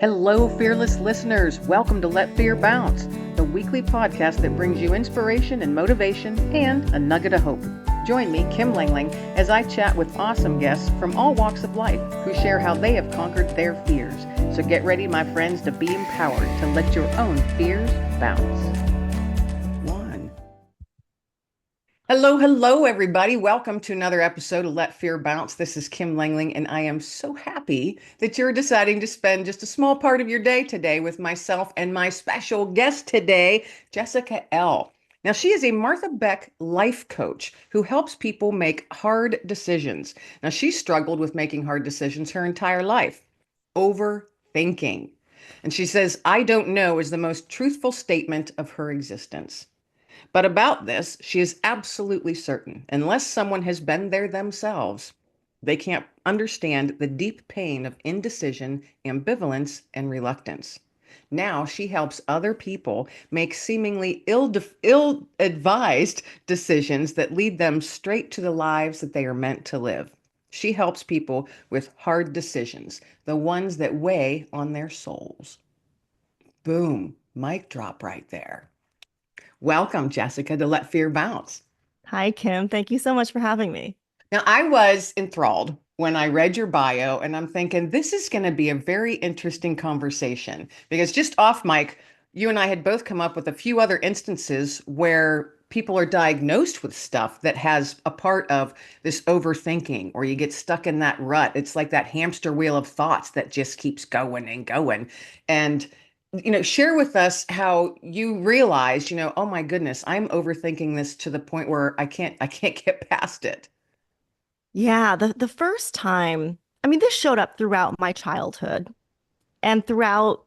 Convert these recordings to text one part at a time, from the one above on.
Hello, fearless listeners. Welcome to Let Fear Bounce, the weekly podcast that brings you inspiration and motivation and a nugget of hope. Join me, Kim Lengling, as I chat with awesome guests from all walks of life who share how they have conquered their fears. So get ready, my friends, to be empowered to let your own fears bounce. Hello, everybody. Welcome to another episode of Let Fear Bounce. This is Kim Lengling, and I am so happy that you're deciding to spend just a small part of your day today with myself and my special guest today, Jessica L. Now, she is a Martha Beck life coach who helps people make hard decisions. Now, she struggled with making hard decisions her entire life. Overthinking. And she says, "I don't know" is the most truthful statement of her existence. But about this, she is absolutely certain, unless someone has been there themselves, they can't understand the deep pain of indecision, ambivalence, and reluctance. Now she helps other people make seemingly ill-advised decisions that lead them straight to the lives that they are meant to live. She helps people with hard decisions, the ones that weigh on their souls. Boom, mic drop right there. Welcome, Jessica, to Let Fear Bounce. Hi, Kim. Thank you so much for having me. Now, I was enthralled when I read your bio, and I'm thinking this is going to be a very interesting conversation because just off mic, you and I had both come up with a few other instances where people are diagnosed with stuff that has a part of this overthinking, or you get stuck in that rut. It's like that hamster wheel of thoughts that just keeps going and going. And share with us how you realized, oh my goodness, I'm overthinking this to the point where I can't get past it. Yeah, the first time, I mean, this showed up throughout my childhood and throughout,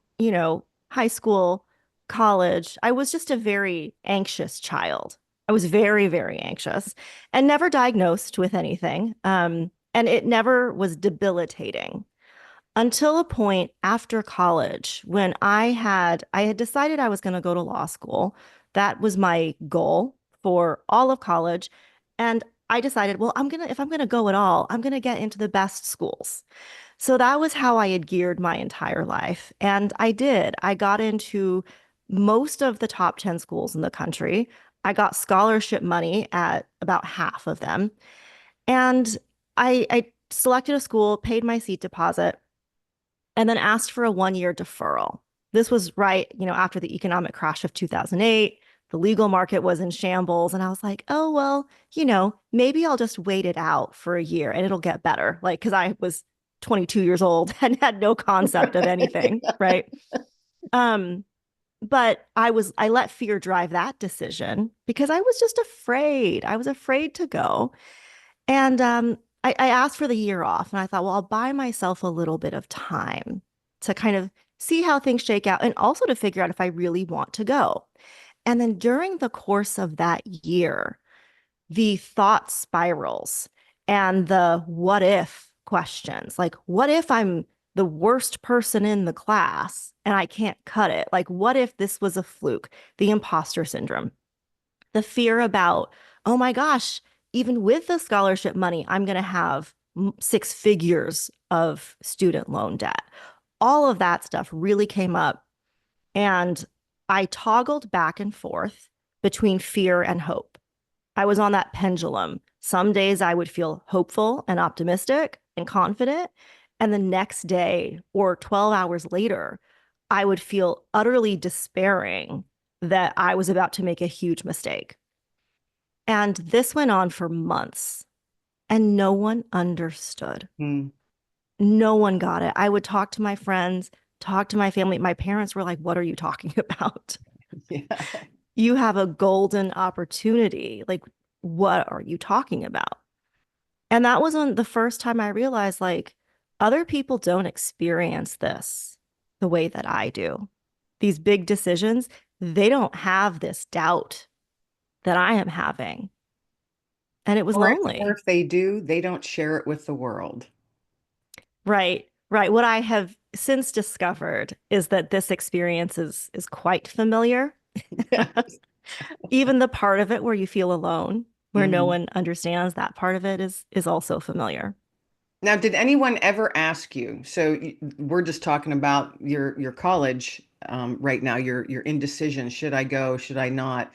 high school, college. I was just a very anxious child. I was very, very anxious and never diagnosed with anything. And it never was debilitating until a point after college when I had decided I was going to go to law school. That was my goal for all of college. And I decided, well, if I'm gonna go at all, I'm gonna get into the best schools. So that was how I had geared my entire life. And I did. I got into most of the top 10 schools in the country. I got scholarship money at about half of them. And I selected a school, paid my seat deposit, and then asked for a 1 year deferral. This was right, after the economic crash of 2008. The legal market was in shambles. And I was like, oh, well, maybe I'll just wait it out for a year and it'll get better. Like, because I was 22 years old and had no concept of anything. Right. Um, but I let fear drive that decision because I was just afraid. I was afraid to go. And I asked for the year off and I thought, well, I'll buy myself a little bit of time to kind of see how things shake out and also to figure out if I really want to go. And then during the course of that year, the thought spirals and the what if questions, like, what if I'm the worst person in the class and I can't cut it? Like, what if this was a fluke? The imposter syndrome, the fear about, oh my gosh, even with the scholarship money, I'm going to have 6 figures of student loan debt. All of that stuff really came up. And I toggled back and forth between fear and hope. I was on that pendulum. Some days I would feel hopeful and optimistic and confident. And the next day or 12 hours later, I would feel utterly despairing that I was about to make a huge mistake. And this went on for months and no one understood. Hmm. No one got it. I would talk to my friends, talk to my family. My parents were like, what are you talking about? Yeah. You have a golden opportunity. Like, what are you talking about? And that wasn't the first time I realized, like, other people don't experience this the way that I do. These big decisions, they don't have this doubt that I am having. And it was Or lonely. if they do, they don't share it with the world. Right, right. What I have since discovered is that this experience is quite familiar. Yeah. Even the part of it where you feel alone, where no Mhm. one understands, that part of it is also familiar. Now, did anyone ever ask you? So we're just talking about your college right now, your indecision. Should I go? Should I not?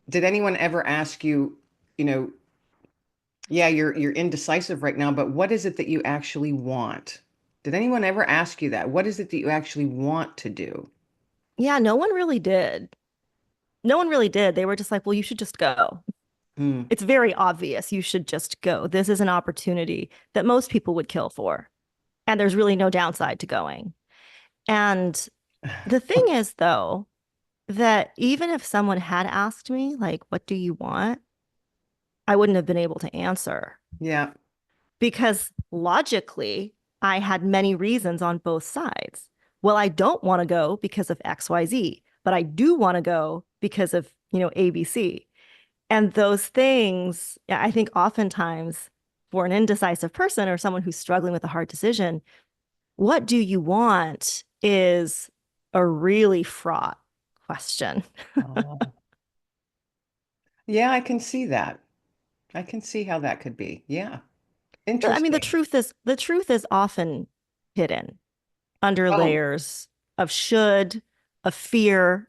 Did anyone ever ask you, you know, yeah, you're indecisive right now, but what is it that you actually want? Did anyone ever ask you that? What is it that you actually want to do? Yeah, no one really did. No one really did. They were just like, well, you should just go. Hmm. It's very obvious. You should just go. This is an opportunity that most people would kill for. And there's really no downside to going. And the thing is, though, that even if someone had asked me, like, what do you want? I wouldn't have been able to answer Yeah. because logically, I had many reasons on both sides. Well, I don't want to go because of XYZ, but I do want to go because of, ABC. And those things, yeah, I think oftentimes for an indecisive person or someone who's struggling with a hard decision, what do you want is a really fraught question. Oh. Yeah, I can see that. I can see how that could be. Yeah. I mean, the Interesting. truth is the truth is often hidden under Oh, layers of should, of fear,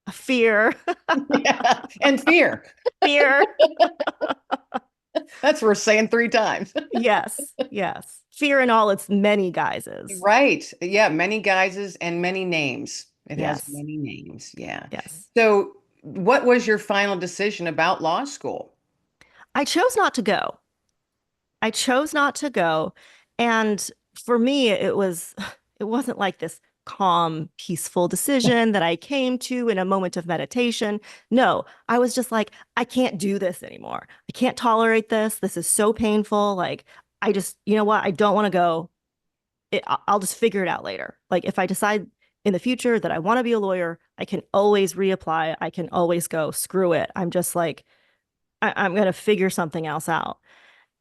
of fear, yeah. And fear. fear. That's worth saying three times. Yes, yes. Fear in all its many guises. Right. Yeah, many guises and many names. It has Yes, many names. Yeah. yes. So, what was your final decision about law school? I chose not to go. I chose not to go. And for me, it wasn't like this calm, peaceful decision that I came to in a moment of meditation. No, I was just like, I can't do this anymore. I can't tolerate this. This is so painful. Like, I just, you know what? I don't want to go. I'll just figure it out later. Like, if I decide in the future that I want to be a lawyer, I can always reapply. I can always go, screw it. I'm just like, I'm going to figure something else out.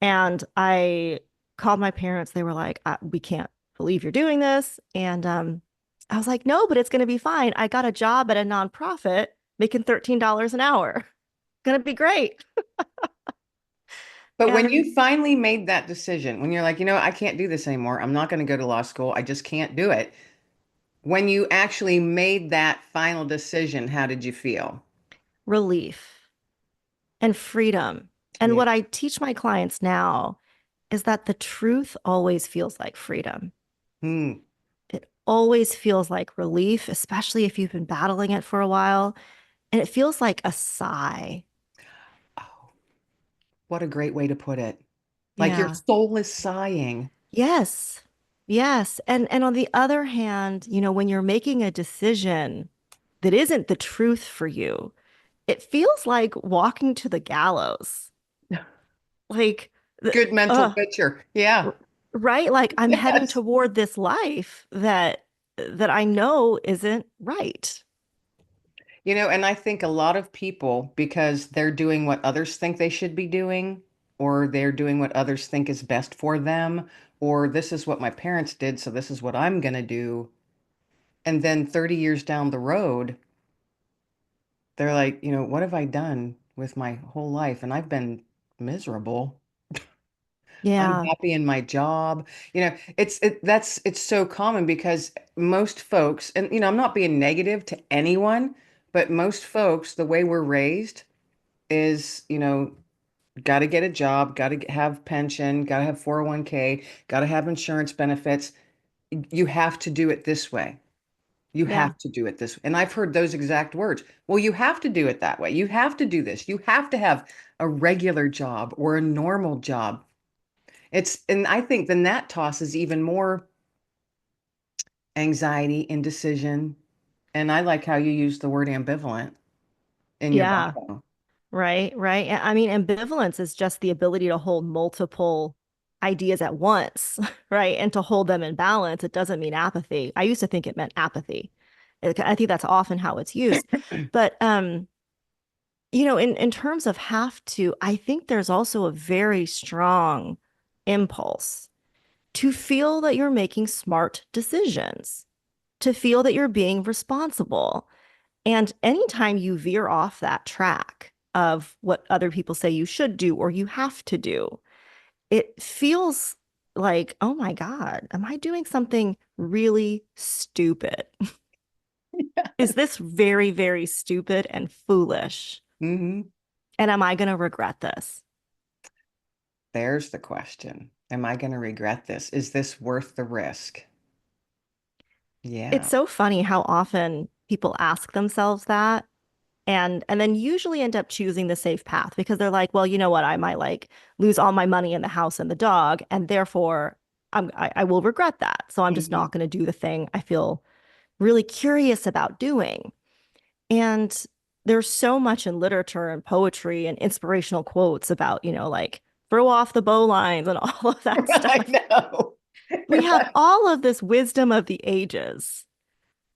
And I called my parents. They were like, we can't believe you're doing this. And I was like, no, but it's going to be fine. I got a job at a nonprofit making $13 an hour. Going to be great. But when And you finally made that decision, when you're like, I can't do this anymore. I'm not going to go to law school. I just can't do it. When you actually made that final decision, how did you feel? relief and freedom. And Yeah. what I teach my clients now is that the truth always feels like freedom. Hmm. It always feels like relief, especially if you've been battling it for a while. And it feels like a sigh. Oh, what a great way to put it. Like your Yeah. soul is sighing. Yes. Yes. And on the other hand, when you're making a decision that isn't the truth for you, it feels like walking to the gallows. Like the Good mental picture. Yeah. right? Like I'm heading Yes. toward this life that I know isn't right. And I think a lot of people, because they're doing what others think they should be doing, or they're doing what others think is best for them, or this is what my parents did, so this is what I'm going to do. And then 30 years down the road, they're like, what have I done with my whole life? And I've been miserable, Yeah. unhappy in my job. It's so common because most folks, and I'm not being negative to anyone, but most folks, the way we're raised is, got to get a job, got to have pension, got to have 401k, got to have insurance benefits. You have to do it this way. You Yeah. have to do it this way. And I've heard those exact words. Well, you have to do it that way. You have to do this. You have to have a regular job or a normal job. And I think then that tosses even more anxiety, indecision. And I like how you use the word ambivalent in your Yeah. bio. Right, right. I mean, ambivalence is just the ability to hold multiple ideas at once, right? And to hold them in balance. It doesn't mean apathy. I used to think it meant apathy. I think that's often how it's used. But in terms of have to, I think there's also a very strong impulse to feel that you're making smart decisions, to feel that you're being responsible. And anytime you veer off that track of what other people say you should do or you have to do, it feels like, oh my God, am I doing something really stupid? Is this very, very stupid and foolish? Hmm. And am I going to regret this? There's the question. Am I going to regret this? Is this worth the risk? It's Yeah. so funny how often people ask themselves that and then usually end up choosing the safe path because they're like, well, you know what? I might like lose all my money in the house and the dog, and therefore I will regret that. So I'm just Hmm. not going to do the thing I feel really curious about doing. And there's so much in literature and poetry and inspirational quotes about, like throw off the bowlines and all of that I stuff. know. We have all of this wisdom of the ages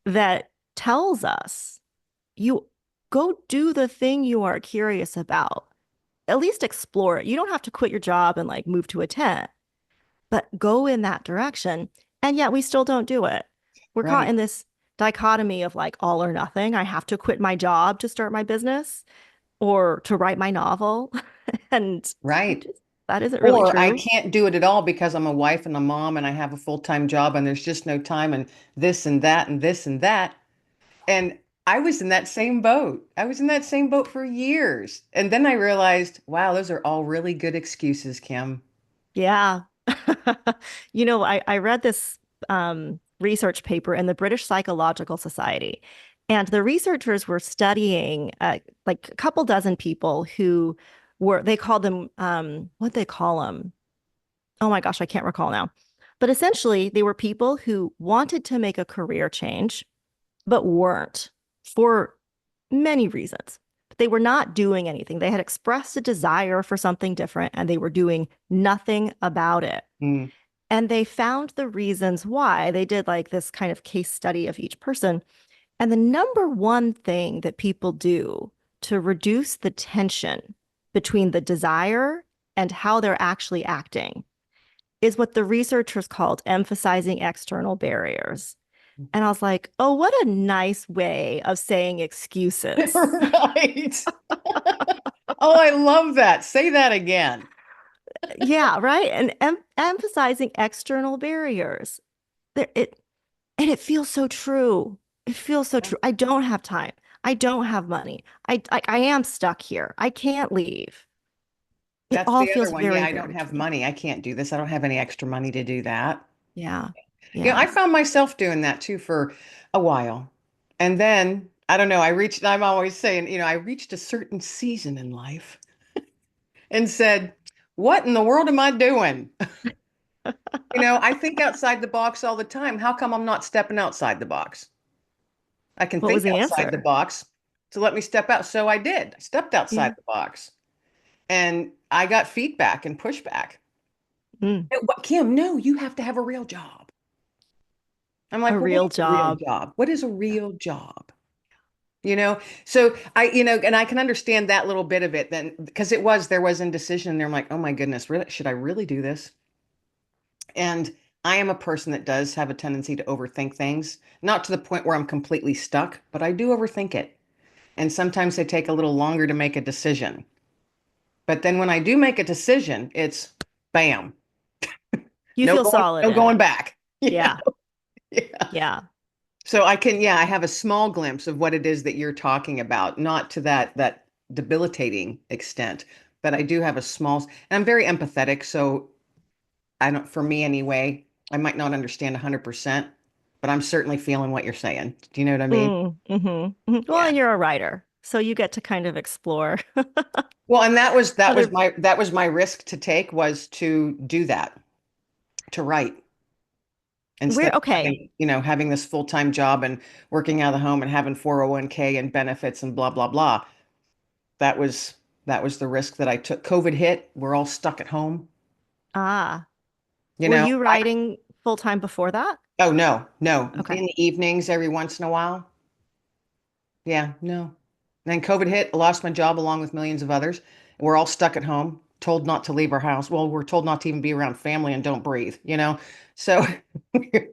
that tells us you go do the thing you are curious about. At least explore it. You don't have to quit your job and like move to a tent, but go in that direction. And yet we still don't do it. We're caught Right. in this dichotomy of like all or nothing. I have to quit my job to start my business or to write my novel. And Right. that isn't really Or I true. can't do it at all because I'm a wife and a mom and I have a full-time job and there's just no time and this and that and this and that. And I was in that same boat. I was in that same boat for years. And then I realized, wow, those are all really good excuses, Kim. Yeah. I read this research paper in the British Psychological Society, and the researchers were studying like a couple dozen people who they called them, what they call them? Oh my gosh, I can't recall now. But essentially, they were people who wanted to make a career change, but weren't for many reasons. But they were not doing anything. They had expressed a desire for something different, and they were doing nothing about it. Mm, And they found the reasons why. They did like this kind of case study of each person. And the number one thing that people do to reduce the tension between the desire and how they're actually acting is what the researchers called emphasizing external barriers. And I was like, oh, what a nice way of saying excuses. right. Oh, I love that. Say that again. Yeah, right. And emphasizing external barriers. There, it And it feels so true. It feels so true. I don't have time. I don't have money. I am stuck here. I can't leave. It That's all the other feels one. Yeah, very, I don't very have true. money. I can't do this. I don't have any extra money to do that. Yeah. I Yeah. found myself doing that too for a while. And then, I don't know, I'm always saying, I reached a certain season in life and said, what in the world am I doing? I think outside the box all the time. How come I'm not stepping outside the box? I can What was think the outside the answer? box. So let me step out. So I did. I stepped outside Yeah. the box and I got feedback and pushback. Mm. What, Kim, no, you have to have a real job. I'm A like, well, what real is a real job. job? What is a real job? You know, so and I can understand that little bit of it then because there was indecision there. I'm like, oh my goodness, really, should I really do this? And I am a person that does have a tendency to overthink things, not to the point where I'm completely stuck, but I do overthink it. And sometimes they take a little longer to make a decision. But then when I do make a decision, it's bam, You feel solid no in going it. back. Yeah. Yeah. Yeah. Yeah. So I have a small glimpse of what it is that you're talking about, not to that debilitating extent, but I do have a small, and I'm very empathetic. So I don't, for me anyway, I might not understand 100%, but I'm certainly feeling what you're saying. Do you know what I mean? Well, Yeah. and you're a writer, so you get to kind of explore Well, and other. that was my risk to take was to do that, to write Where, instead of okay. having this full-time job and working out of the home and having 401k and benefits and blah blah blah. That was that was the risk that I took. COVID hit. We're all stuck at home. Ah, You were know, you writing full time before that? oh no, no. Okay. In the evenings every once in a while. Yeah, no. And then COVID hit, I lost my job along with millions of others. We're all stuck at home, told not to leave our house. Well, we're told not to even be around family and don't breathe. So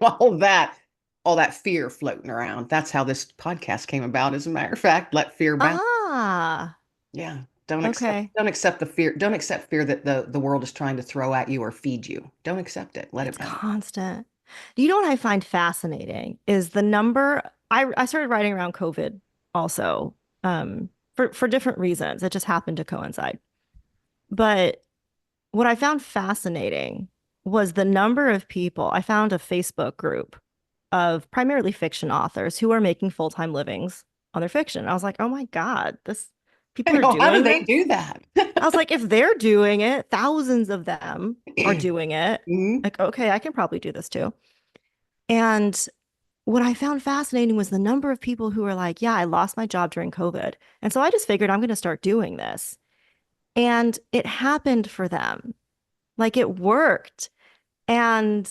all that, all that fear floating around. That's how this podcast came about, as a matter of fact. Let fear bounce. Ah, Yeah. Okay. Don't accept the fear. Don't accept fear that the world is trying to throw at you or feed you. Don't accept it. Let it It's go. constant. You know what I find fascinating is the number I started writing around COVID also, for different reasons. It just happened to coincide. But what I found fascinating was the number of people. I found a Facebook group of primarily fiction authors who are making full-time livings on their fiction. I was like, oh my God, this I people are know. How do doing they this. do that? I was like, if they're doing it, thousands of them are doing it. Mhm. Like, okay, I can probably do this too. And what I found fascinating was the number of people who were like, yeah, I lost my job during COVID. And so I just figured I'm going to start doing this. And it happened for them. Like it worked. And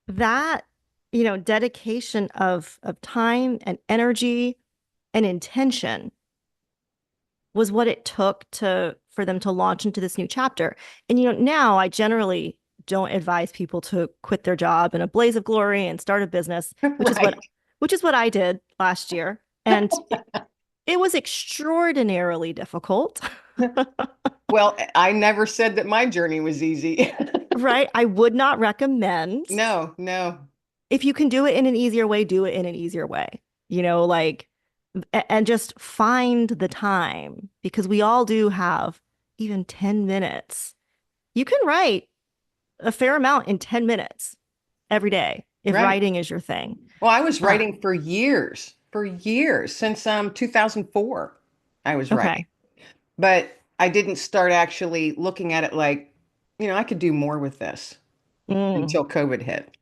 that, dedication of time and energy and intention was what it took to for them to launch into this new chapter. And now I generally don't advise people to quit their job in a blaze of glory and start a business, Right. which is what I did last year. And it was extraordinarily difficult, Well, I never said that my journey was easy. right? I would not recommend. No, no. If you can do it in an easier way, do it in an easier way. Like, and just find the time because we all do have even 10 minutes. You can write a fair amount in 10 minutes every day if Right. writing is your thing. Well, I was Uh, writing for years, since 2004. I was writing. okay. But I didn't start actually looking at it like, I could do more with this Mm, until COVID hit.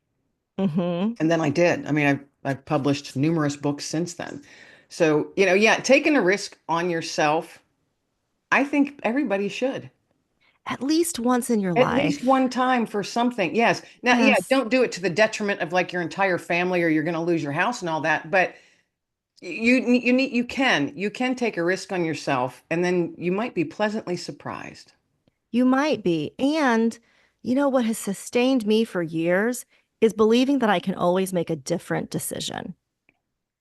hmm. And then I did. I mean, I've published numerous books since then. So, yeah, taking a risk on yourself, I think everybody should. At least once in your At least life. one time for something. Yes. Now, yeah, Yes. don't do it to the detriment of like your entire family or you're going to lose your house and all that. But you can take a risk on yourself and then you might be pleasantly surprised. You might be. And what has sustained me for years is believing that I can always make a different decision.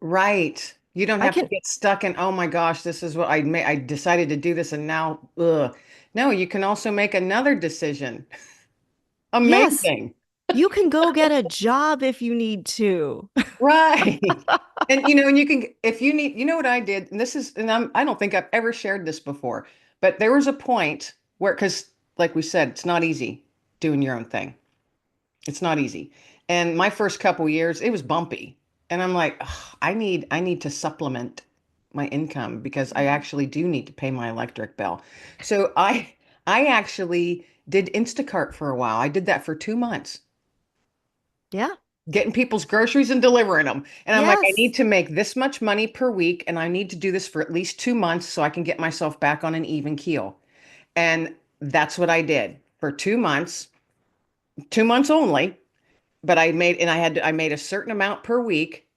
Right. You don't I have to can, get stuck in, oh my gosh, this is what I made. I decided to do this and now, ugh. No, you can also make another decision. yes, Amazing. you can go get a job if you need to. Right. And and you can if you need, what I did, and I don't think I've ever shared this before, but there was a point where, because like we said, it's not easy doing your own thing. It's not easy. And my first couple years, it was bumpy. And I'm like, "Ugh, I need to supplement my income because I actually do need to pay my electric bill." So I actually did Instacart for a while. I did that for 2 months, Yeah. getting people's groceries and delivering them. And I'm like, I need Yes. to make this much money per week, and I need to do this for at least 2 months so I can get myself back on an even keel. And that's what I did for 2 months, 2 months only. But I made a certain amount per week.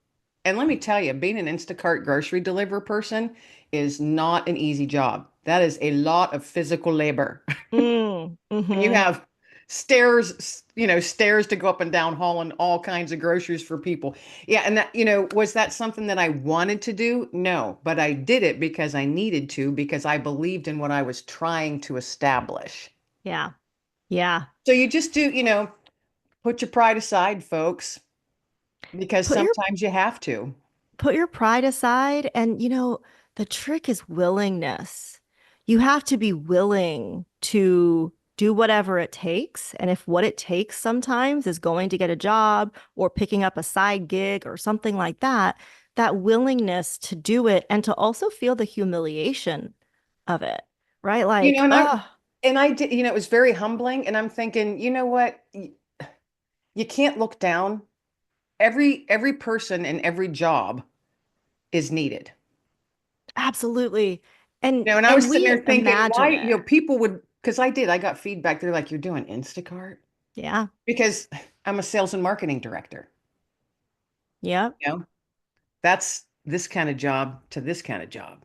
And let me tell you, being an Instacart grocery deliver person is not an easy job. That is a lot of physical labor. And you Mm-hmm. have stairs to go up and down hauling all kinds of groceries for people. Yeah, and was that something that I wanted to do? No, but I did it because I needed to, because I believed in what I was trying to establish. Yeah. Yeah. So you just do, put your pride aside, folks, because Put your sometimes you have to. put your pride aside and the trick is willingness. You have to be willing to do whatever it takes. And if what it takes sometimes is going to get a job or picking up a side gig or something like that, that willingness to do it and to also feel the humiliation of it, right? You know, Like, and I oh, and I did, it was very humbling. And I'm thinking, you know what? You can't look down. Every person in every job is needed. absolutely. And And I was and sitting we there thinking, why, imagine it. people would, because I got feedback. They're like, you're doing Instacart? Yeah. Because I'm a sales and marketing director. Yep. You know, that's this kind of job to this kind of job.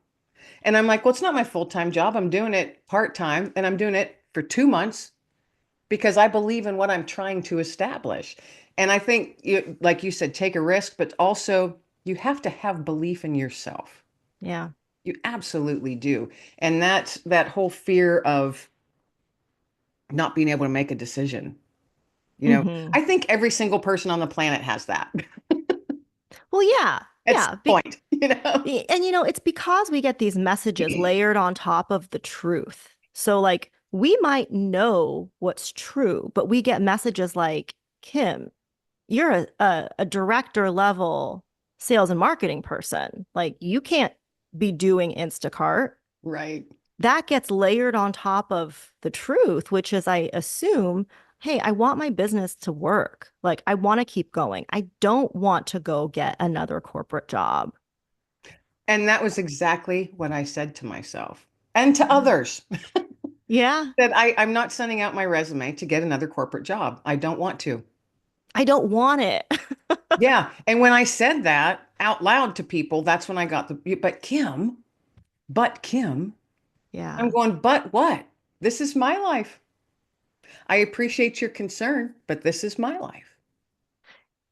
And I'm like, well, it's not my full-time job. I'm doing it part-time and I'm doing it for 2 months because I believe in what I'm trying to establish. And I think, like you said, take a risk, but also you have to have belief in yourself. Yeah. You absolutely do. And that's that whole fear of not being able to make a decision. You know, Hmm. I think every single person on the planet has that Well, yeah, at some yeah. point, you know? And it's because we get these messages layered on top of the truth. So, like, we might know what's true, but we get messages like, Kim, you're a director level sales and marketing person. Like, you can't be doing Instacart. Right. That gets layered on top of the truth, which is, I assume, hey, I want my business to work. Like, I want to keep going. I don't want to go get another corporate job. And that was exactly what I said to myself and to Yeah. others Yeah. that I'm not sending out my resume to get another corporate job. I don't want to. I don't want it. Yeah. And when I said that out loud to people, that's when I got but Kim, I'm Yeah. going, but what? This is my life. I appreciate your concern, but this is my life,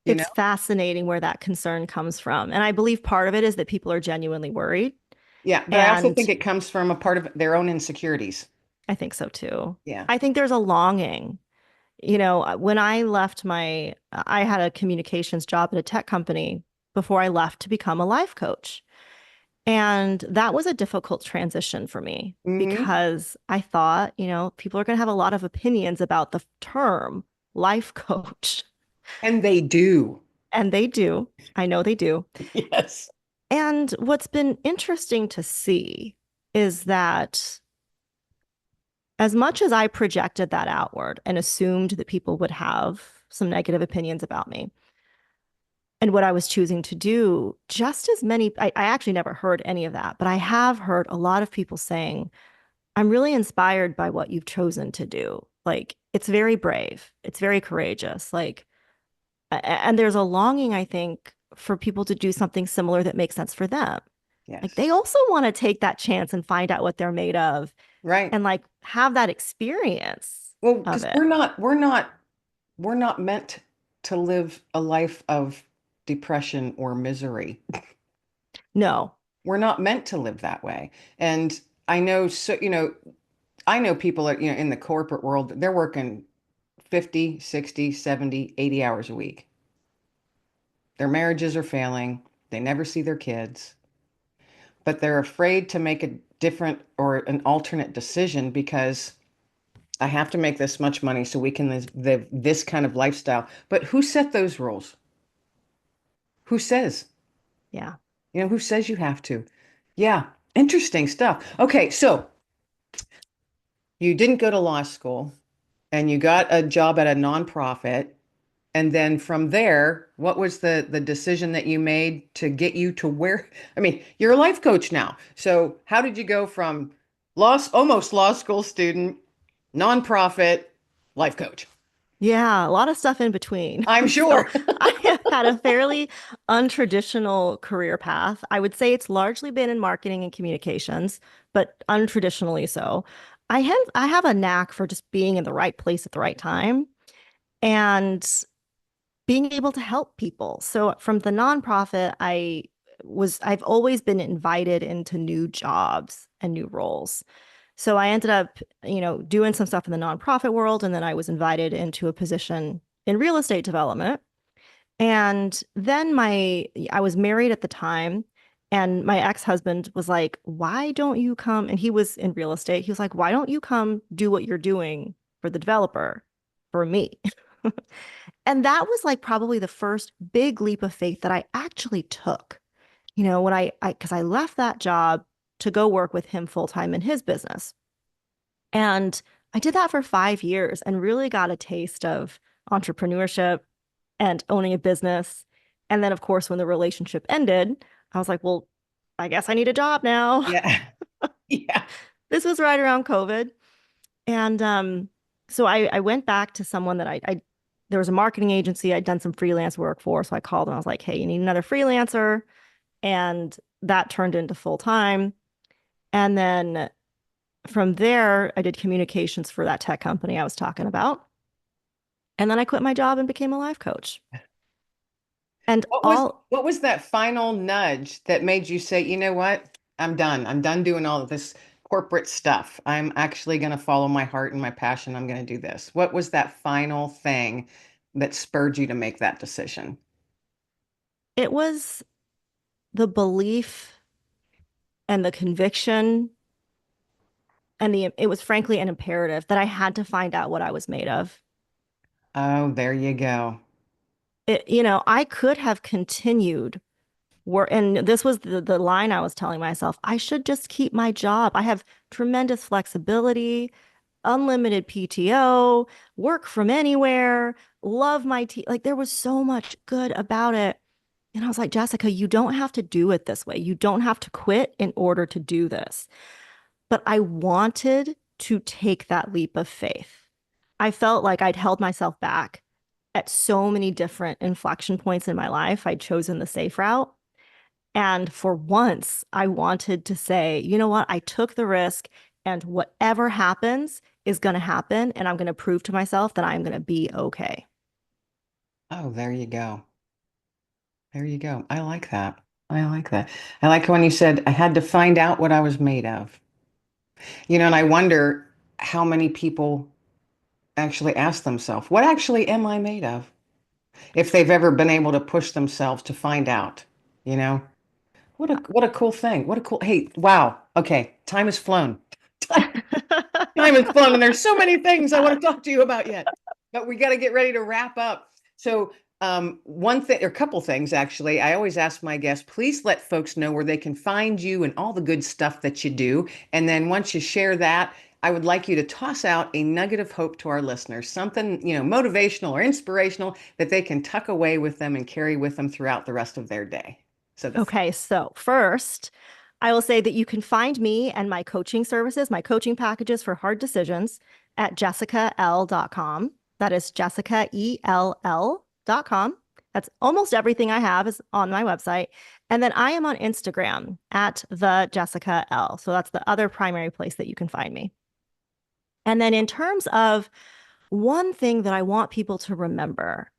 you know? It's fascinating where that concern comes from. And I believe part of it is that people are genuinely worried. Yeah. But I also And think it comes from a part of their own insecurities. I think so too. Yeah. I think there's a longing. When I left I had a communications job at a tech company before I left to become a life coach. And that was a difficult transition for me Hmm. because I thought, people are going to have a lot of opinions about the term life coach. And they do. And they do. I know they do. Yes. And what's been interesting to see is that as much as I projected that outward and assumed that people would have some negative opinions about me and what I was choosing to do, just as many, I actually never heard any of that, but I have heard a lot of people saying, I'm really inspired by what you've chosen to do. Like, it's very brave, it's very courageous. Like, and there's a longing, I think, for people to do something similar that makes sense for them. Like, Yes. they also want to take that chance and find out what they're made of Right. and like have that experience Well, of because it. we're not meant to live a life of depression or misery. No. We're not meant to live that way. And I know, so, I know people are, in the corporate world, they're working 50, 60, 70, 80 hours a week. Their marriages are failing. They never see their kids, but they're afraid to make a different or an alternate decision because I have to make this much money so we can live this kind of lifestyle. But who set those rules? Who says? Yeah. Who says you have to? Yeah, interesting stuff. Okay, so you didn't go to law school and you got a job at a nonprofit. And then from there, what was the decision that you made to get you to where? I mean, you're a life coach now. So how did you go from almost law school student, nonprofit, life coach? Yeah, a lot of stuff in between. I'm So sure. I have had a fairly untraditional career path. I would say it's largely been in marketing and communications, but untraditionally so. I have a knack for just being in the right place at the right time and being able to help people. So from the nonprofit, I've always been invited into new jobs and new roles. So I ended up, doing some stuff in the nonprofit world, and then I was invited into a position in real estate development. And then I was married at the time, and my ex-husband was like, "Why don't you come?" And he was in real estate. He was like, "Why don't you come do what you're doing for the developer for me?" And that was like probably the first big leap of faith that I actually took. When because I left that job to go work with him full time in his business. And I did that for 5 years and really got a taste of entrepreneurship and owning a business. And then, of course, when the relationship ended, I was like, well, I guess I need a job now. Yeah. Yeah. This was right around COVID. And so I went back to someone that there was a marketing agency I'd done some freelance work for. So I called and I was like, hey, you need another freelancer. And that turned into full time. And then from there, I did communications for that tech company I was talking about. And then I quit my job and became a life coach. And What was all, what was that final nudge that made you say, you know what? I'm done. I'm done doing all of this corporate stuff. I'm actually going to follow my heart and my passion. I'm going to do this. What was that final thing that spurred you to make that decision? It was the belief and the conviction and it was frankly an imperative that I had to find out what I was made of. Oh, there you go. I could have continued work, and this was the line I was telling myself, I should just keep my job. I have tremendous flexibility, unlimited PTO, work from anywhere, love my team. Like there was so much good about it. And I was like, Jessica, you don't have to do it this way. You don't have to quit in order to do this. But I wanted to take that leap of faith. I felt like I'd held myself back at so many different inflection points in my life. I'd chosen the safe route. And for once, I wanted to say, you know what? I took the risk, and whatever happens is going to happen. And I'm going to prove to myself that I'm going to be okay. Oh, there you go. There you go. I like that. I like that. I like when you said I had to find out what I was made of. And I wonder how many people actually ask themselves, what actually am I made of? If they've ever been able to push themselves to find out, you know? What a cool thing. What a cool, hey, wow. Okay, time has flown. Time is fun, and there's so many things I want to talk to you about yet, but we got to get ready to wrap up. So, one thing, or a couple things actually, I always ask my guests, please let folks know where they can find you and all the good stuff that you do. And then once you share that, I would like you to toss out a nugget of hope to our listeners, something, motivational or inspirational that they can tuck away with them and carry with them throughout the rest of their day. So Okay, so first, I will say that you can find me and my coaching services, my coaching packages for hard decisions at jessicall.com. That is jessicall.com. That's almost everything I have is on my website. And then I am on Instagram at the Jessica L. So that's the other primary place that you can find me. And then in terms of one thing that I want people to remember,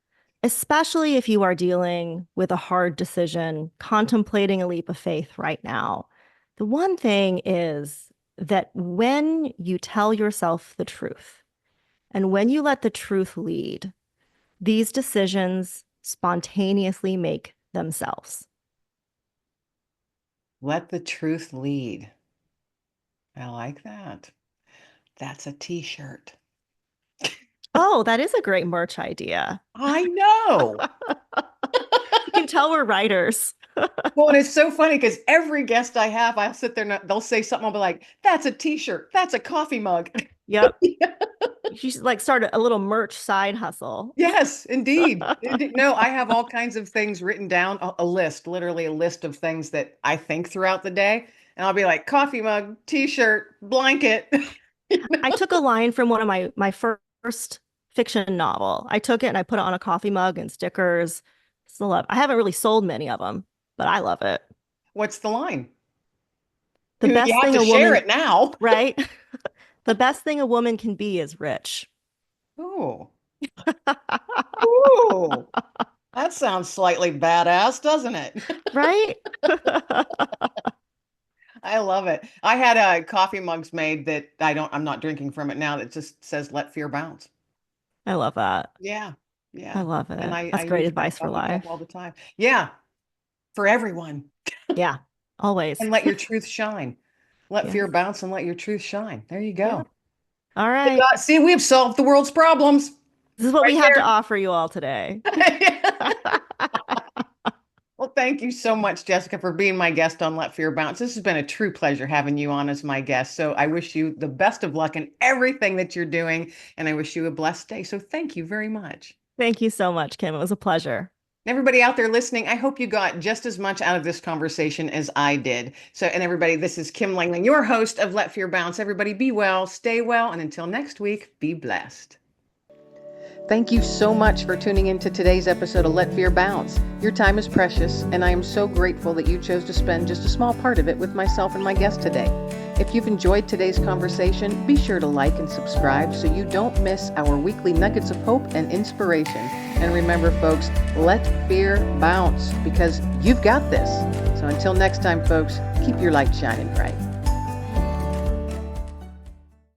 especially if you are dealing with a hard decision, contemplating a leap of faith right now, the one thing is that when you tell yourself the truth and when you let the truth lead, these decisions spontaneously make themselves. let the truth lead. I like that. That's a t-shirt. Oh, that is a great merch idea. I know. You can tell we're writers. Well, and it's so funny because every guest I have, I'll sit there and they'll say something. I'll be like, that's a t-shirt. That's a coffee mug. Yep. You should like start a little merch side hustle. Yes, indeed. No, I have all kinds of things written down, a list, literally a list of things that I think throughout the day. And I'll be like, coffee mug, t-shirt, blanket. I took a line from one of my first fiction novel. I took it and I put it on a coffee mug and stickers. Still love. I haven't really sold many of them, but I love it. What's the line? The You best have thing to a share woman, it now. right? The best thing a woman can be is rich. Oh, ooh, that sounds slightly badass, doesn't it? Right? I love it. I had coffee mugs made that I'm not drinking from it now that just says let fear bounce. I love that. Yeah. I Yeah. love And it. I That's great use my advice for coffee cup all life. the time. Yeah. For everyone. Yeah, always. And let your truth shine. Let fear Yes. bounce and let your truth shine. There you go. Yep. All right. See, we've solved the world's problems This is what we right have to offer you all today. there. Well, thank you so much, Jessica, for being my guest on Let Fear Bounce. This has been a true pleasure having you on as my guest. So I wish you the best of luck in everything that you're doing, and I wish you a blessed day. So thank you very much. Thank you so much, Kim. It was a pleasure. Everybody out there listening, I hope you got just as much out of this conversation as I did. So, and everybody, this is Kim Lengling, your host of Let Fear Bounce. Everybody be well, stay well, and until next week, be blessed. Thank you so much for tuning into today's episode of Let Fear Bounce. Your time is precious, and I am so grateful that you chose to spend just a small part of it with myself and my guest today. If you've enjoyed today's conversation, be sure to like and subscribe so you don't miss our weekly nuggets of hope and inspiration. And remember, folks, let fear bounce because you've got this. So until next time, folks, keep your light shining bright.